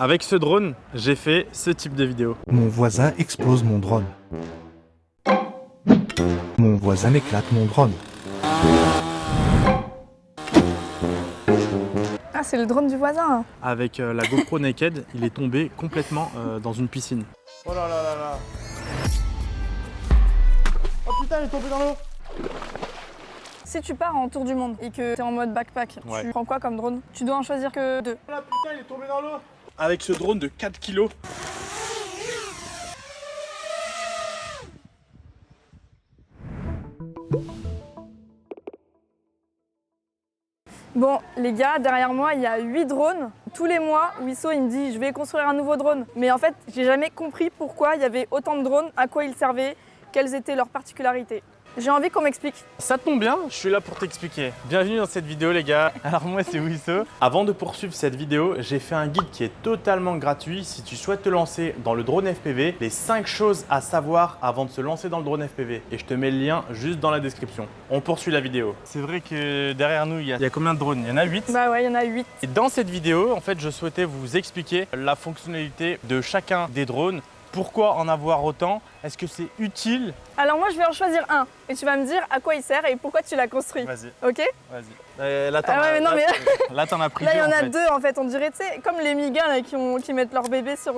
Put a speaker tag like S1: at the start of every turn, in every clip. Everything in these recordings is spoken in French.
S1: Avec ce drone, j'ai fait ce type de vidéo.
S2: Mon voisin explose mon drone. Mon voisin éclate mon drone.
S3: Ah, c'est le drone du voisin.
S1: Avec la GoPro Naked, il est tombé complètement dans une piscine.
S4: Oh là là là là. Oh putain, il est tombé dans l'eau.
S3: Si tu pars en tour du monde et que t'es en mode backpack,
S1: Ouais.
S3: tu prends quoi comme drone? Tu dois en choisir que 2.
S4: Oh là putain, il est tombé dans l'eau.
S1: Avec ce drone de 4 kg.
S3: Bon, les gars, derrière moi, il y a 8 drones. Tous les mois, Wisso, il me dit, je vais construire un nouveau drone. Mais en fait, j'ai jamais compris pourquoi il y avait autant de drones, à quoi ils servaient, quelles étaient leurs particularités. J'ai envie qu'on m'explique.
S1: Ça tombe bien, je suis là pour t'expliquer. Bienvenue dans cette vidéo les gars. Alors moi c'est Wisso. Avant de poursuivre cette vidéo, j'ai fait un guide qui est totalement gratuit si tu souhaites te lancer dans le drone FPV. Les 5 choses à savoir avant de se lancer dans le drone FPV. Et je te mets le lien juste dans la description. On poursuit la vidéo. C'est vrai que derrière nous, il y a combien de drones? Il y en a 8.
S3: Bah ouais, il y en a 8.
S1: Et dans cette vidéo, en fait, je souhaitais vous expliquer la fonctionnalité de chacun des drones. Pourquoi en avoir autant? Est-ce que c'est utile?
S3: Alors moi, je vais en choisir un. Et tu vas me dire à quoi il sert et pourquoi tu l'as construit.
S1: Vas-y,
S3: Ok?
S1: vas-y. Là, t'en
S3: Ah ouais, mais non, mais
S1: là, t'en as pris
S3: là, il y
S1: deux,
S3: en a
S1: fait.
S3: 2 en fait. On dirait, tu sais, comme les migas là, qui mettent leur bébé sur,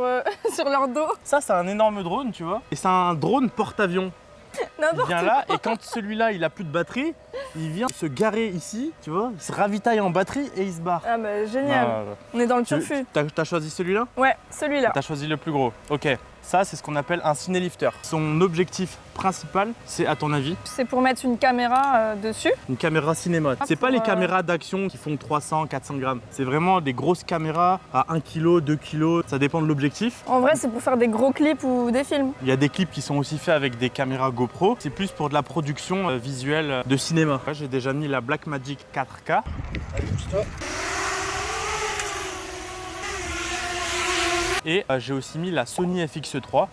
S3: sur leur dos.
S1: Ça, c'est un énorme drone, tu vois. Et c'est un drone porte-avions. Il
S3: N'importe
S1: vient là et quand celui-là, il a plus de batterie, il vient se garer ici, tu vois. Il se ravitaille en batterie et il se barre.
S3: Ah bah génial. On est dans le turfu.
S1: T'as choisi celui-là?
S3: Ouais, celui-là.
S1: T'as choisi le plus gros. Ok. Ça, c'est ce qu'on appelle un cinélifter. Son objectif principal, c'est à ton avis?
S3: C'est pour mettre une caméra dessus.
S1: Une caméra cinéma. C'est pas
S3: pour,
S1: les caméras d'action qui font 300, 400 grammes. C'est vraiment des grosses caméras à 1 kg, 2 kg. Ça dépend de l'objectif.
S3: En vrai, c'est pour faire des gros clips ou des films.
S1: Il y a des clips qui sont aussi faits avec des caméras GoPro. C'est plus pour de la production visuelle de cinéma. Là, j'ai déjà mis la Blackmagic 4K.
S4: Allez, pousse-toi.
S1: Et j'ai aussi mis la Sony FX3.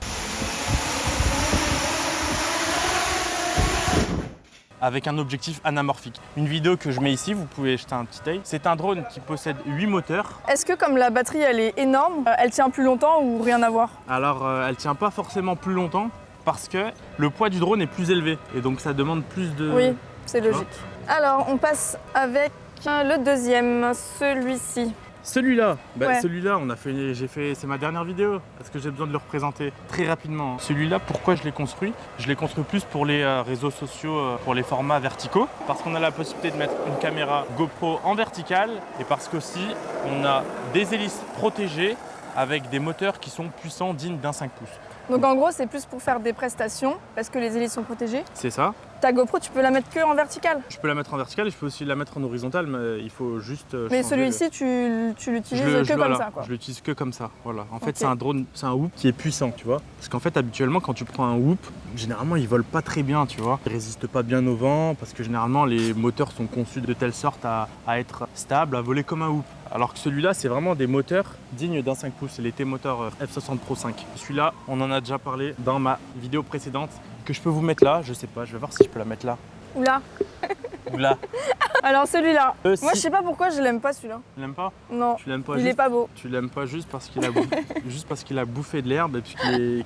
S1: Avec un objectif anamorphique. Une vidéo que je mets ici, vous pouvez jeter un petit œil. C'est un drone qui possède 8 moteurs.
S3: Est-ce que comme la batterie elle est énorme, elle tient plus longtemps ou rien à voir?
S1: Alors elle tient pas forcément plus longtemps parce que le poids du drone est plus élevé. Et donc ça demande plus de...
S3: Oui, c'est logique. Alors on passe avec le deuxième, celui-ci.
S1: Celui-là,
S3: Ouais.
S1: celui-là, c'est ma dernière vidéo parce que j'ai besoin de le représenter très rapidement. Celui-là, pourquoi je l'ai construit? Je l'ai construit plus pour les réseaux sociaux, pour les formats verticaux, parce qu'on a la possibilité de mettre une caméra GoPro en verticale et parce qu'aussi on a des hélices protégées avec des moteurs qui sont puissants, dignes d'un 5 pouces.
S3: Donc en gros c'est plus pour faire des prestations parce que les hélices sont protégées.
S1: C'est ça.
S3: Ta GoPro tu peux la mettre que en verticale.
S1: Je peux la mettre en verticale et je peux aussi la mettre en horizontale, mais il faut juste
S3: Mais
S1: changer
S3: celui-ci tu l'utilises que comme ça quoi.
S1: Je l'utilise que comme ça, voilà. En fait,
S3: Ok.
S1: c'est un drone, c'est un whoop qui est puissant, tu vois. Parce qu'en fait, habituellement, quand tu prends un whoop, généralement, il vole pas très bien, tu vois. Il résiste pas bien au vent, parce que généralement, les moteurs sont conçus de telle sorte à être stables, à voler comme un whoop. Alors que celui-là, c'est vraiment des moteurs dignes d'un 5 pouces. C'est les T-Motor F60 Pro 5. Celui-là, on en a déjà parlé dans ma vidéo précédente, que je peux vous mettre là. Je sais pas, je vais voir si je peux la mettre là.
S3: Oula.
S1: Ou là.
S3: Alors celui-là.
S1: Si.
S3: Moi je sais pas pourquoi je l'aime pas celui-là.
S1: Tu l'aimes pas?
S3: Non.
S1: Tu l'aimes pas
S3: Il
S1: juste
S3: est pas beau.
S1: Tu l'aimes pas juste parce qu'il a, juste parce qu'il a bouffé de l'herbe et puis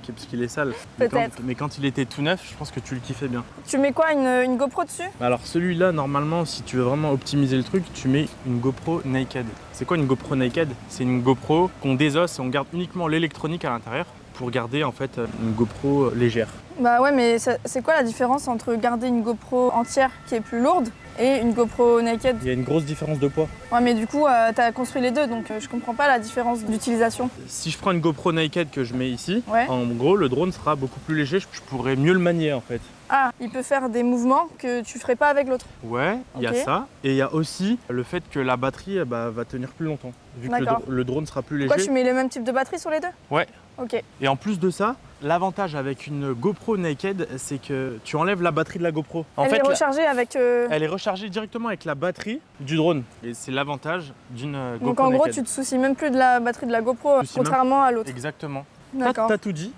S1: parce qu'il est sale.
S3: Peut-être.
S1: Mais quand il était tout neuf, je pense que tu le kiffais bien.
S3: Tu mets quoi, une GoPro dessus?
S1: Alors celui-là, normalement, si tu veux vraiment optimiser le truc, tu mets une GoPro Naked. C'est quoi une GoPro Naked? C'est une GoPro qu'on désosse et on garde uniquement l'électronique à l'intérieur pour garder en fait une GoPro légère.
S3: Bah ouais, mais c'est quoi la différence entre garder une GoPro entière qui est plus lourde et une GoPro naked?
S1: Il y a une grosse différence de poids.
S3: Ouais, mais du coup, t'as construit les deux, donc je comprends pas la différence d'utilisation.
S1: Si je prends une GoPro Naked que je mets ici,
S3: Ouais.
S1: en gros, le drone sera beaucoup plus léger. Je pourrais mieux le manier en fait.
S3: Ah, il peut faire des mouvements que tu ferais pas avec l'autre.
S1: Ouais, il y a
S3: Ok.
S1: ça. Et il y a aussi le fait que la batterie va tenir plus longtemps. Vu que
S3: D'accord.
S1: le drone sera plus léger.
S3: Pourquoi tu mets le même type de batterie sur les deux?
S1: Ouais.
S3: Ok.
S1: Et en plus de ça, l'avantage avec une GoPro Naked, c'est que tu enlèves la batterie de la GoPro. En
S3: Elle
S1: fait,
S3: est rechargée avec...
S1: elle est rechargée directement avec la batterie du drone. Et c'est l'avantage d'une GoPro
S3: Donc en gros,
S1: Naked.
S3: tu te soucies même plus de la batterie de la GoPro,
S1: Je soucie même-
S3: contrairement à l'autre.
S1: Exactement.
S3: D'accord.
S1: T'as tout dit.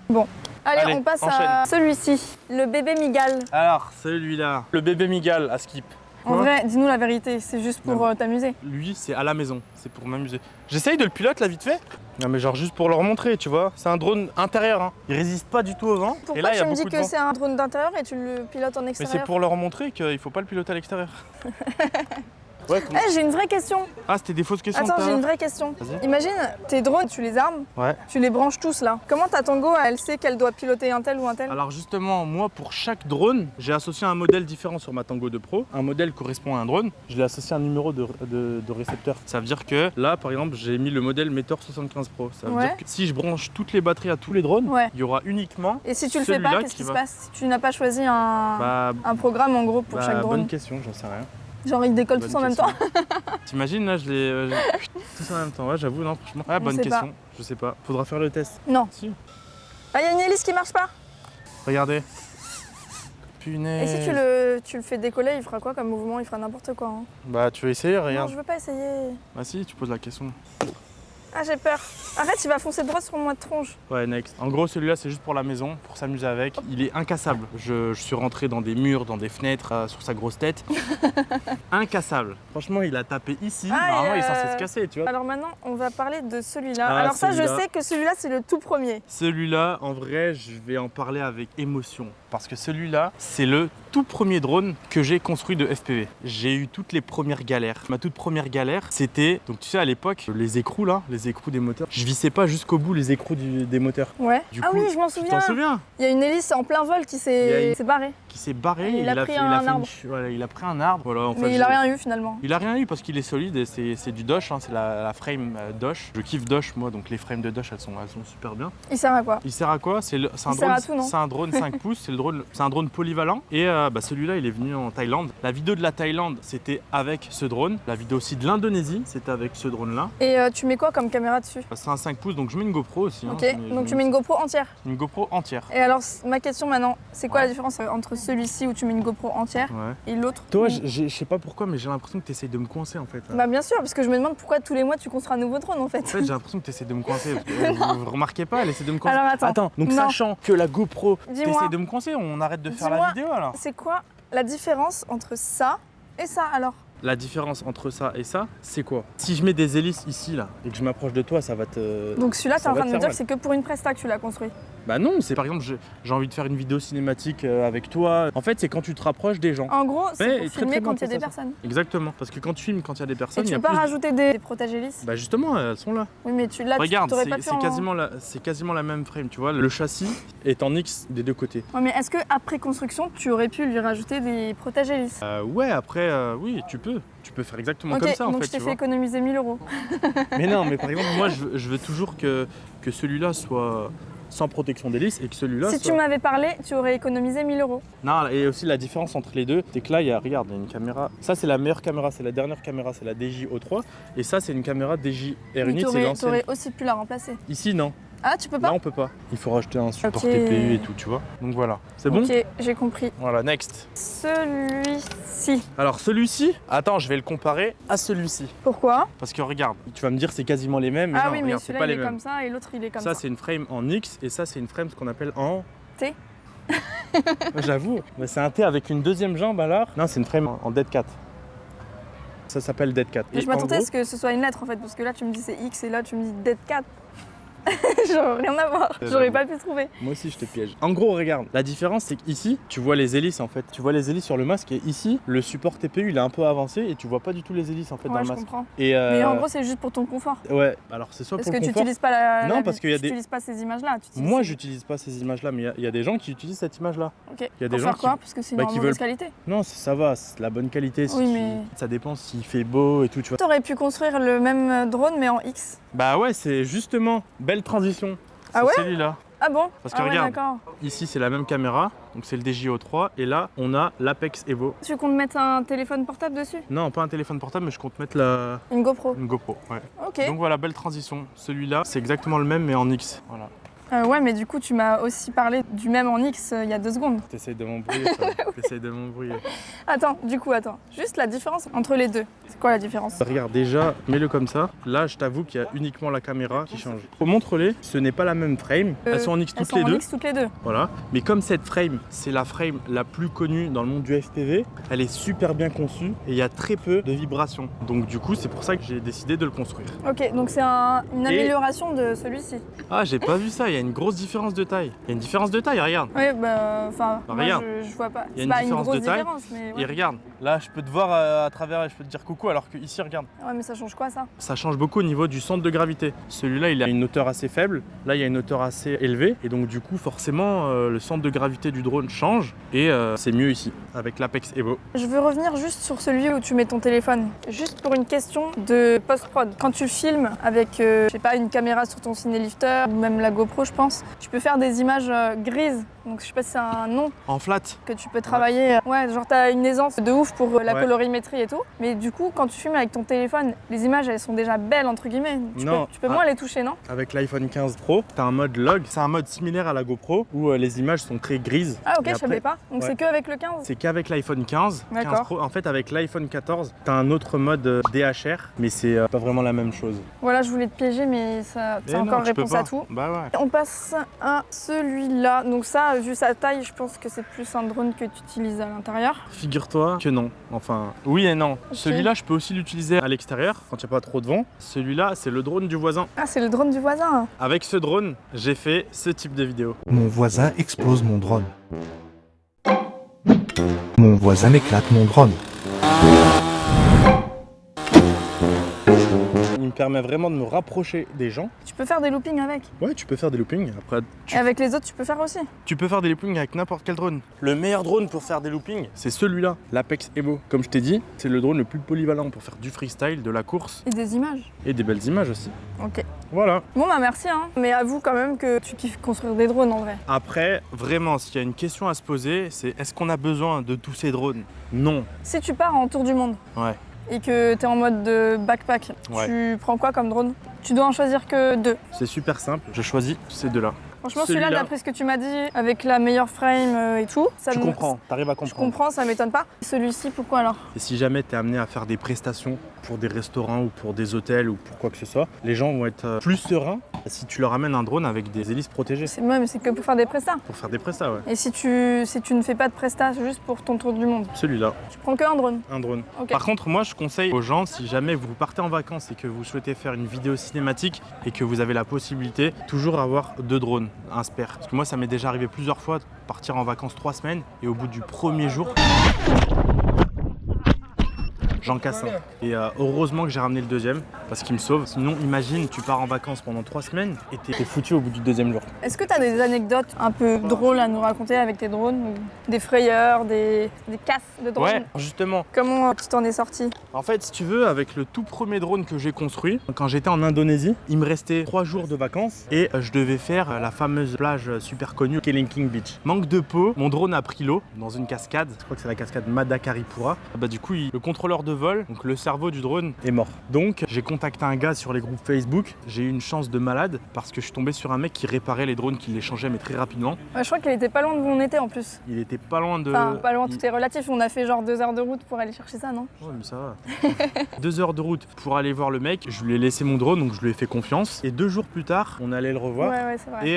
S3: Allez,
S1: Allez,
S3: on passe
S1: enchaîne.
S3: à celui-ci, le bébé Migal.
S1: Alors, celui-là, le bébé Migal à skip.
S3: En vrai, dis-nous la vérité, c'est juste pour
S1: Non.
S3: t'amuser.
S1: Lui, c'est à la maison, c'est pour m'amuser. J'essaye de le piloter là vite fait. Non mais genre juste pour leur montrer, tu vois. C'est un drone intérieur, hein. Il résiste pas du tout au vent. et
S3: Pourquoi
S1: là, il y
S3: tu
S1: a
S3: me dis
S1: beaucoup de
S3: que
S1: vent.
S3: c'est un drone d'intérieur et tu le pilotes en
S1: Mais c'est
S3: extérieur?
S1: pour leur montrer qu'il faut pas le piloter à l'extérieur. Ouais, comment-
S3: J'ai une vraie question.
S1: Ah, c'était des fausses questions.
S3: Attends,
S1: tout à
S3: j'ai une
S1: l'heure.
S3: vraie question.
S1: Vas-y.
S3: Imagine, tes drones, tu les armes,
S1: Ouais.
S3: tu les branches tous là. Comment ta Tango, elle sait qu'elle doit piloter un tel ou un tel?
S1: Alors justement, moi pour chaque drone, j'ai associé un modèle différent sur ma Tango 2 Pro. Un modèle correspond à un drone. Je l'ai associé à un numéro de récepteur. Ça veut dire que là, par exemple, j'ai mis le modèle Meteor 75 Pro. Ça veut
S3: Ouais.
S1: dire que si je branche toutes les batteries à tous les drones,
S3: Ouais.
S1: il y aura uniquement
S3: Et si tu le fais
S1: celui-là
S3: pas, qu'est-ce qui se passe? Si tu n'as pas choisi un programme en gros pour chaque drone.
S1: bonne question, j'en sais rien.
S3: Genre ils décollent
S1: Bonne
S3: tous en même
S1: question.
S3: temps.
S1: T'imagines là, je les tous en même temps. Ouais, j'avoue, non, franchement. Ouais, bonne
S3: sais
S1: question. Je sais pas. Faudra faire le test.
S3: Non.
S1: Si.
S3: Ah, il y a une hélice qui marche pas.
S1: Regardez.
S3: Et
S1: Punaise.
S3: si tu le fais décoller, il fera quoi comme mouvement? Il fera n'importe quoi. Hein.
S1: Bah, tu veux essayer,
S3: Non,
S1: regarde.
S3: je veux pas essayer.
S1: Bah, si, tu poses la question.
S3: Ah, j'ai peur. Arrête, il va foncer droit sur moi de tronche.
S1: Ouais, next. En gros, celui-là, c'est juste pour la maison, pour s'amuser avec. Il est incassable. Je suis rentré dans des murs, dans des fenêtres, sur sa grosse tête. Incassable. Franchement, il a tapé ici.
S3: Ah,
S1: Normalement,
S3: et
S1: il est censé se casser, tu vois.
S3: Alors maintenant, on va parler de celui-là.
S1: Ah,
S3: Alors ça, je
S1: celui-là.
S3: sais que celui-là, c'est le tout premier.
S1: Celui-là, en vrai, je vais en parler avec émotion. Parce que celui-là, c'est le tout premier drone que j'ai construit de FPV. J'ai eu toutes les premières galères. Ma toute première galère, c'était, donc tu sais, à l'époque, les écrous là, les écrous des moteurs. Je vissais pas jusqu'au bout les écrous des moteurs.
S3: Ouais.
S1: Du
S3: Ah
S1: coup,
S3: oui, je m'en
S1: Tu
S3: souviens.
S1: t'en souviens?
S3: Il y a une hélice en plein vol qui
S1: Il y a
S3: s'est barrée.
S1: Qui s'est barré.
S3: Il a pris
S1: fait-
S3: un
S1: fait
S3: arbre.
S1: voilà, il a pris un arbre. Voilà, en fait,
S3: Mais il a rien eu finalement.
S1: Il a rien eu parce qu'il est solide et c'est du Dosh, hein, c'est la frame Dosh. Je kiffe Dosh moi, donc les frames de Dosh elles sont super bien.
S3: Il sert à quoi?
S1: Il sert à quoi? C'est un
S3: Il sert
S1: drone,
S3: à tout, non
S1: c'est un drone 5 pouces, c'est un drone polyvalent. Et celui-là il est venu en Thaïlande. La vidéo de la Thaïlande c'était avec ce drone. La vidéo aussi de l'Indonésie c'était avec ce drone là.
S3: Et tu mets quoi comme caméra dessus?
S1: C'est un 5 pouces donc je mets une GoPro aussi. hein.
S3: Ok,
S1: Je
S3: donc tu mets une GoPro entière.
S1: une GoPro entière.
S3: Et alors, ma question maintenant, c'est quoi
S1: Ouais.
S3: la différence entre celui-ci où tu mets une GoPro entière
S1: Ouais.
S3: et l'autre?
S1: Toi
S3: où-
S1: je sais pas pourquoi mais j'ai l'impression que tu essayes de me coincer en fait.
S3: Bah bien sûr, parce que je me demande pourquoi tous les mois tu construis un nouveau drone en fait.
S1: En fait, j'ai l'impression que tu essaies de me coincer. Vous remarquez pas, elle essaie de me coincer.
S3: Alors, attends.
S1: donc
S3: Non.
S1: sachant que la GoPro,
S3: Dis-moi.
S1: t'essaies de me coincer, on arrête de faire la
S3: Dis-moi.
S1: vidéo alors.
S3: C'est quoi la différence entre ça et ça alors?
S1: La différence entre ça et ça, c'est quoi? Si je mets des hélices ici là et que je m'approche de toi, ça va te.
S3: Donc celui-là, t'es
S1: Ça
S3: en
S1: va
S3: train de
S1: te
S3: me
S1: faire
S3: dire que c'est que pour une presta que tu l'as construit.
S1: Bah non, c'est par exemple, j'ai envie de faire une vidéo cinématique avec toi. En fait, c'est quand tu te rapproches des gens.
S3: En gros, c'est
S1: Ouais,
S3: pour
S1: et très,
S3: filmer
S1: très
S3: quand
S1: bien
S3: il y a des
S1: pour ça.
S3: personnes.
S1: Exactement. Parce que quand tu filmes, quand il y a des
S3: Et
S1: personnes, il
S3: tu
S1: y a
S3: peux pas
S1: plus.
S3: rajouter des protèges hélices?
S1: Bah justement, elles sont là.
S3: Oui, mais là,
S1: Regarde,
S3: tu t'aurais pas pu
S1: c'est quasiment la même frame, tu vois. Le châssis est en X des deux côtés.
S3: Ouais, mais est-ce que après construction, tu aurais pu lui rajouter des protèges hélices?
S1: Ouais, après, oui, tu peux. Tu peux faire exactement
S3: Ok,
S1: comme ça en
S3: donc
S1: fait.
S3: je t'ai
S1: tu
S3: fait
S1: vois.
S3: économiser 1000 €.
S1: Mais non, mais par exemple, moi je veux toujours que celui-là soit sans protection d'hélice et que celui-là
S3: Si
S1: soit.
S3: tu m'avais parlé, tu aurais économisé 1000 €.
S1: Non, et aussi la différence entre les deux, c'est que là, regarde, il y a une caméra. Ça, c'est la meilleure caméra, c'est la dernière caméra, c'est la DJO3. Et ça, c'est une caméra DJR
S3: Mais
S1: Unit, c'est
S3: t'aurais
S1: l'ancienne.
S3: aussi pu la remplacer.
S1: Ici, non.
S3: Ah, tu peux pas?
S1: Là, on peut pas. Il faut rajouter un support
S3: Ok.
S1: TPU et tout, tu vois. Donc voilà. C'est bon?
S3: Ok, j'ai compris.
S1: Voilà, next.
S3: Celui-ci.
S1: Alors, celui-ci, attends, je vais le comparer à celui-ci.
S3: Pourquoi?
S1: Parce que regarde, tu vas me dire c'est quasiment les mêmes. Mais
S3: Ah
S1: non,
S3: oui, mais
S1: regarde, c'est
S3: celui-là
S1: pas
S3: il
S1: les
S3: est
S1: mêmes.
S3: comme ça et l'autre il est comme
S1: Ça,
S3: ça.
S1: c'est une frame en X et ça, c'est une frame ce qu'on appelle en
S3: T.
S1: J'avoue, mais c'est un T avec une deuxième jambe alors. Non, c'est une frame en Dead Cat. Ça s'appelle Dead Cat.
S3: Je
S1: Et
S3: m'attendais à
S1: en
S3: ce que ce soit une lettre en fait, parce que là tu me dis c'est X et là tu me dis Dead Cat. Genre rien à voir,
S1: J'avoue.
S3: j'aurais pas pu trouver.
S1: Moi aussi, je te piège. En gros, regarde, la différence c'est qu'ici, tu vois les hélices en fait. Tu vois les hélices sur le masque et ici, le support TPU il est un peu avancé et tu vois pas du tout les hélices en fait dans
S3: Ouais,
S1: le
S3: je
S1: masque.
S3: comprends.
S1: Et
S3: Mais en gros c'est juste pour ton confort.
S1: ouais, alors c'est soit
S3: Parce
S1: pour
S3: que
S1: le
S3: tu
S1: confort.
S3: utilises pas la.
S1: Non,
S3: la-
S1: parce qu'il y a
S3: tu
S1: des-
S3: utilises pas ces images là.
S1: Moi, j'utilise pas ces images-là, mais il y a des gens qui utilisent cette image-là.
S3: Ok.
S1: il y a des
S3: Pour
S1: gens
S3: faire
S1: qui-
S3: quoi? Parce que c'est une
S1: bah, qui
S3: mauvaise
S1: veulent-
S3: qualité.
S1: Non, ça va, c'est de la bonne qualité.
S3: Oui, mais-
S1: Ça dépend s'il fait beau et tout, tu vois.
S3: T'aurais pu construire le même drone mais en X.
S1: Bah ouais, c'est justement belle transition.
S3: Ah
S1: C'est
S3: ouais
S1: celui-là.
S3: Ah bon?
S1: Parce que
S3: Ah ouais,
S1: regarde.
S3: d'accord.
S1: Ici, c'est la même caméra, donc c'est le DJO3, et là, on a l'Apex Evo.
S3: Tu comptes mettre un téléphone portable dessus?
S1: Non, pas un téléphone portable, mais je compte mettre
S3: Une GoPro.
S1: une GoPro. Ouais.
S3: Ok.
S1: Donc voilà, belle transition. Celui-là, c'est exactement le même, mais en X. Voilà.
S3: Ouais, mais du coup, tu m'as aussi parlé du même en X il y a 2 secondes.
S1: T'essayes de m'embrouiller, toi. T'essayes de m'embrouiller.
S3: Attends. Juste la différence entre les deux. C'est quoi la différence?
S1: Regarde, déjà, mets-le comme ça. Là, je t'avoue qu'il y a uniquement la caméra qui change. Montre-les, ce n'est pas la même frame. Elles sont en X toutes les deux.
S3: X toutes les deux.
S1: Voilà. Mais comme cette frame, c'est la frame la plus connue dans le monde du FPV, elle est super bien conçue et il y a très peu de vibrations. Donc du coup, c'est pour ça que j'ai décidé de le construire.
S3: Ok, donc c'est une amélioration de celui-ci.
S1: Ah, j'ai pas vu ça, il y a une grosse différence de taille. Il y a une différence de taille, regarde.
S3: Oui, enfin, moi,
S1: regarde.
S3: je vois pas.
S1: Il y a
S3: C'est
S1: une
S3: pas une
S1: différence
S3: grosse
S1: de taille.
S3: différence, mais ouais.
S1: Et regarde, là, je peux te voir à travers et je peux te dire coucou, alors que ici, regarde.
S3: Ouais, mais ça change quoi ça?
S1: Ça change beaucoup au niveau du centre de gravité. Celui-là, il a une hauteur assez faible. Là, il y a une hauteur assez élevée. Et donc, du coup, forcément, le centre de gravité du drone change. Et c'est mieux ici, avec l'Apex Evo.
S3: Je veux revenir juste sur celui où tu mets ton téléphone. Juste pour une question de post-prod. Quand tu filmes avec, je sais pas, une caméra sur ton Cinelifter, ou même la GoPro, je pense, tu peux faire des images grises. Donc, je sais pas si c'est un nom
S1: En flat.
S3: que tu peux travailler. Ouais, genre t'as une aisance de ouf pour la
S1: Ouais.
S3: colorimétrie et tout. Mais du coup, quand tu filmes avec ton téléphone, les images, elles sont déjà belles, entre guillemets. Tu peux moins les toucher, non?
S1: Avec l'iPhone 15 Pro, tu as un mode log. C'est un mode similaire à la GoPro où les images sont très grises.
S3: Ah ok,
S1: Et
S3: je savais
S1: après-
S3: pas. Donc
S1: Ouais.
S3: c'est que avec le 15.
S1: C'est qu'avec l'iPhone 15, 15
S3: D'accord.
S1: Pro. En fait, avec l'iPhone 14, tu as un autre mode DHR, mais c'est pas vraiment la même chose.
S3: Voilà, je voulais te piéger, mais ça,
S1: Eh
S3: c'est
S1: non,
S3: encore
S1: tu peux
S3: réponse
S1: pas.
S3: à tout.
S1: Bah ouais.
S3: On passe à celui-là. Donc ça, vu sa taille, je pense que c'est plus un drone que tu utilises à l'intérieur.
S1: Figure-toi que non. Enfin, oui et non. Celui-là, je peux aussi l'utiliser à l'extérieur quand il n'y a pas trop de vent. Celui-là, c'est le drone du voisin.
S3: Ah, c'est le drone du voisin.
S1: Avec ce drone, j'ai fait ce type de vidéo.
S2: Mon voisin explose mon drone. Mon voisin éclate mon drone.
S1: Il me permet vraiment de me rapprocher des gens.
S3: Tu peux faire des loopings avec.
S1: Ouais, tu peux faire des loopings. Après,
S3: Et avec les autres, tu peux faire aussi.
S1: tu peux faire des loopings avec n'importe quel drone. Le meilleur drone pour faire des loopings, c'est celui-là, l'Apex Evo. Comme je t'ai dit, c'est le drone le plus polyvalent pour faire du freestyle, de la course
S3: Et des images.
S1: et des belles images aussi.
S3: Ok.
S1: Voilà.
S3: Bon bah merci hein. Mais avoue quand même que tu kiffes construire des drones en vrai.
S1: Après, vraiment, s'il y a une question à se poser, c'est est-ce qu'on a besoin de tous ces drones? Non.
S3: Si tu pars en tour du monde
S1: Ouais.
S3: et que tu es en mode de backpack,
S1: Ouais.
S3: tu prends quoi comme drone? Tu dois en choisir que 2.
S1: C'est super simple. Je choisis ces deux-là.
S3: Franchement, celui-là,
S1: Celui-là.
S3: d'après ce que tu m'as dit, avec la meilleure frame et tout, ça
S1: Tu
S3: me-
S1: comprends, t'arrives à
S3: Je
S1: comprendre.
S3: comprends, ça m'étonne pas. Celui-ci, pourquoi alors?
S1: Et si jamais tu es amené à faire des prestations pour des restaurants ou pour des hôtels ou pour quoi que ce soit, les gens vont être plus sereins si tu leur amènes un drone avec des hélices protégées.
S3: C'est même, c'est que pour faire des prestats.
S1: Pour faire des prestats, ouais.
S3: Et si tu ne fais pas de prestats, c'est juste pour ton tour du monde,
S1: Celui-là,
S3: tu prends que un drone.
S1: un drone.
S3: Ok.
S1: Par contre, moi je conseille aux gens, si jamais vous partez en vacances et que vous souhaitez faire une vidéo cinématique et que vous avez la possibilité, toujours avoir 2 drones, un spare. Parce que moi ça m'est déjà arrivé plusieurs fois de partir en vacances 3 semaines et au bout du premier jour, j'en casse un. Et heureusement que j'ai ramené le deuxième parce qu'il me sauve. Sinon, imagine, tu pars en vacances pendant 3 semaines et t'es foutu au bout du deuxième jour.
S3: Est-ce que tu as des anecdotes un peu drôles à nous raconter avec tes drones? Ou des frayeurs, des casses de drones?
S1: Ouais, justement.
S3: Comment tu t'en es sorti?
S1: En fait, si tu veux, avec le tout premier drone que j'ai construit, quand j'étais en Indonésie, il me restait 3 jours de vacances et je devais faire la fameuse plage super connue, Kelinking Beach. Manque de peau, mon drone a pris l'eau dans une cascade, je crois que c'est la cascade Madakaripura. Bah du coup, le contrôleur de vol, donc le cerveau du drone, est mort. Donc j'ai contacté un gars sur les groupes Facebook, j'ai eu une chance de malade parce que je suis tombé sur un mec qui réparait les drones, qui les changeait mais très rapidement.
S3: Ouais, je crois qu'il était pas loin de où on était en plus.
S1: Il était pas loin de...
S3: Enfin, pas loin, tout est relatif. On a fait genre 2 heures de route pour aller chercher ça, non?
S1: Ouais, mais ça va. 2 heures de route pour aller voir le mec. Je lui ai laissé mon drone, donc je lui ai fait confiance. Et 2 jours plus tard, on allait le revoir.
S3: Ouais, c'est vrai.
S1: Et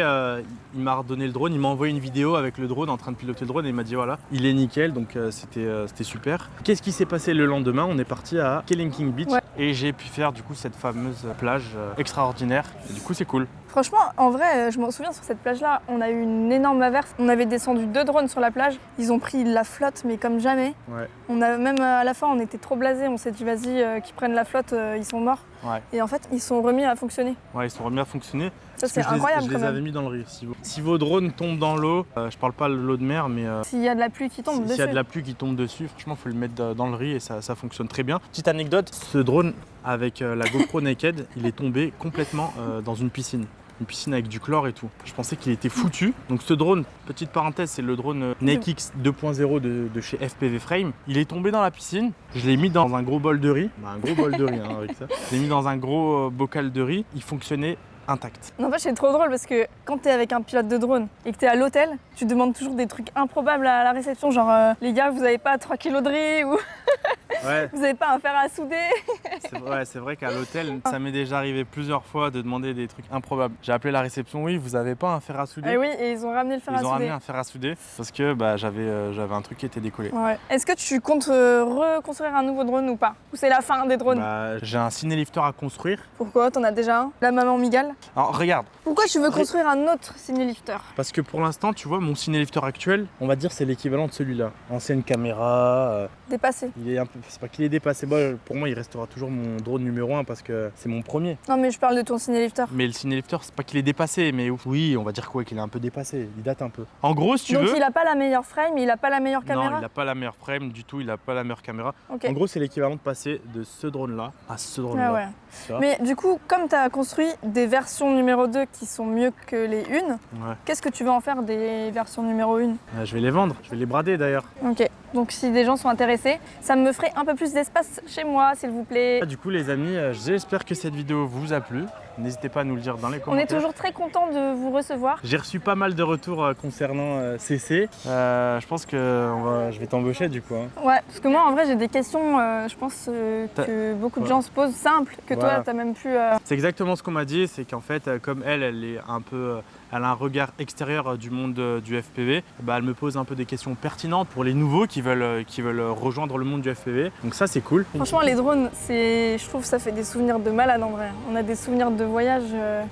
S1: il m'a redonné le drone. Il m'a envoyé une vidéo avec le drone en train de piloter le drone. Et il m'a dit voilà, il est nickel. Donc c'était super. Qu'est-ce qui s'est passé le lendemain? On est parti à Kelinking Beach.
S3: Ouais.
S1: Et j'ai pu faire du coup cette fameuse plage extraordinaire. Et du coup, c'est cool.
S3: Franchement, en vrai, je m'en souviens sur cette plage-là, on a eu une énorme averse. On avait descendu 2 drones sur la plage. Ils ont pris la flotte, mais comme jamais.
S1: Ouais.
S3: On a même à la fin, on était trop blasés. On s'est dit vas-y, qu'ils prennent la flotte, ils sont morts.
S1: Ouais.
S3: Et en fait, ils sont remis à fonctionner.
S1: Ouais, ils sont remis à fonctionner.
S3: Ça,
S1: Parce que
S3: c'est incroyable
S1: je
S3: quand
S1: les avais
S3: même.
S1: mis dans le riz. Si vos drones tombent dans l'eau, je parle pas de l'eau de mer, mais
S3: S'il y a de la pluie qui tombe
S1: s'il y
S3: dessus.
S1: a de la pluie qui tombe dessus, franchement, il faut le mettre dans le riz et ça fonctionne très bien. Petite anecdote, ce drone avec la GoPro Naked, il est tombé complètement dans une piscine. Une piscine avec du chlore et tout. Je pensais qu'il était foutu. Donc ce drone, petite parenthèse, c'est le drone NakeX 2.0 de chez FPV Frame. Il est tombé dans la piscine. Je l'ai mis dans un gros bol de riz. Bah, un gros bol de riz hein, avec ça. Je l'ai mis dans un gros bocal de riz. Il fonctionnait intact.
S3: En fait, c'est trop drôle parce que quand t'es avec un pilote de drone et que t'es à l'hôtel, tu demandes toujours des trucs improbables à la réception, genre les gars, vous avez pas 3 kilos de riz ou
S1: Ouais,
S3: vous avez pas un fer à souder.
S1: c'est vrai qu'à l'hôtel, ça m'est déjà arrivé plusieurs fois de demander des trucs improbables. J'ai appelé la réception, oui, vous avez pas un fer à souder?
S3: Et oui, et ils ont ramené le fer à
S1: Ils ont
S3: souder.
S1: ramené un fer à souder parce que bah, j'avais un truc qui était décollé.
S3: Ouais. Est-ce que tu comptes reconstruire un nouveau drone ou pas? Ou c'est la fin des drones?
S1: Bah, j'ai un cinélifter à construire.
S3: Pourquoi? T'en as déjà un? La maman Migale?
S1: Alors regarde,
S3: Pourquoi tu veux construire un autre cinélifter?
S1: parce que pour l'instant, tu vois, mon cinélifter actuel, on va dire c'est l'équivalent de celui-là. Ancienne caméra,
S3: Dépassé.
S1: il est un peu, c'est pas qu'il est dépassé. Moi, pour moi, il restera toujours mon drone numéro 1 parce que c'est mon premier.
S3: Non mais je parle de ton cinélifter.
S1: Mais le cinélifter, c'est pas qu'il est dépassé, mais oui, on va dire quoi, qu'il est un peu dépassé. Il date un peu. En gros, si tu
S3: Donc
S1: veux.
S3: il a pas la meilleure frame, il a pas la meilleure caméra?
S1: Non, il n'a pas la meilleure frame du tout, il n'a pas la meilleure caméra.
S3: Ok.
S1: En gros, c'est l'équivalent de passer de ce drone-là à ce drone-là.
S3: Ah ouais.
S1: Tu vois.
S3: Mais du coup, comme tu as construit des versions numéro 2 qui sont mieux que les unes,
S1: Ouais.
S3: qu'est-ce que tu vas en faire des versions numéro 1?
S1: Je vais les vendre, je vais les brader d'ailleurs.
S3: Ok, donc si des gens sont intéressés, ça me ferait un peu plus d'espace chez moi, s'il vous plaît.
S1: Du coup, les amis, j'espère que cette vidéo vous a plu. N'hésitez pas à nous le dire dans les
S3: On
S1: commentaires.
S3: est toujours très content de vous recevoir.
S1: J'ai reçu pas mal de retours concernant CC. Je pense que je vais t'embaucher du coup. Hein.
S3: Ouais, parce que moi en vrai j'ai des questions, je pense que beaucoup de gens se posent simples, que
S1: Voilà.
S3: toi t'as même pu...
S1: C'est exactement ce qu'on m'a dit, c'est qu'en fait, comme elle est un peu, elle a un regard extérieur du monde du FPV, bah, elle me pose un peu des questions pertinentes pour les nouveaux qui veulent rejoindre le monde du FPV. Donc ça, c'est cool.
S3: Franchement les drones, je trouve que ça fait des souvenirs de malade en vrai. On a des souvenirs de voyage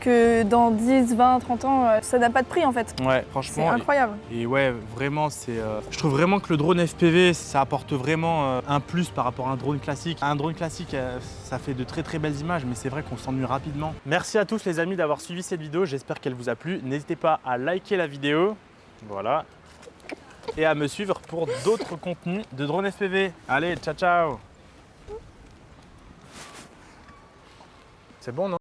S3: que dans 10, 20, 30 ans, ça n'a pas de prix en fait.
S1: Ouais,
S3: C'est
S1: franchement.
S3: incroyable.
S1: Et ouais, vraiment, je trouve vraiment que le drone FPV, ça apporte vraiment un plus par rapport à un drone classique. Un drone classique, ça fait de très très belles images, mais c'est vrai qu'on s'ennuie rapidement. Merci à tous les amis d'avoir suivi cette vidéo, j'espère qu'elle vous a plu. N'hésitez pas à liker la vidéo, voilà, et à me suivre pour d'autres contenus de drone FPV. Allez, ciao ciao. C'est bon, non ?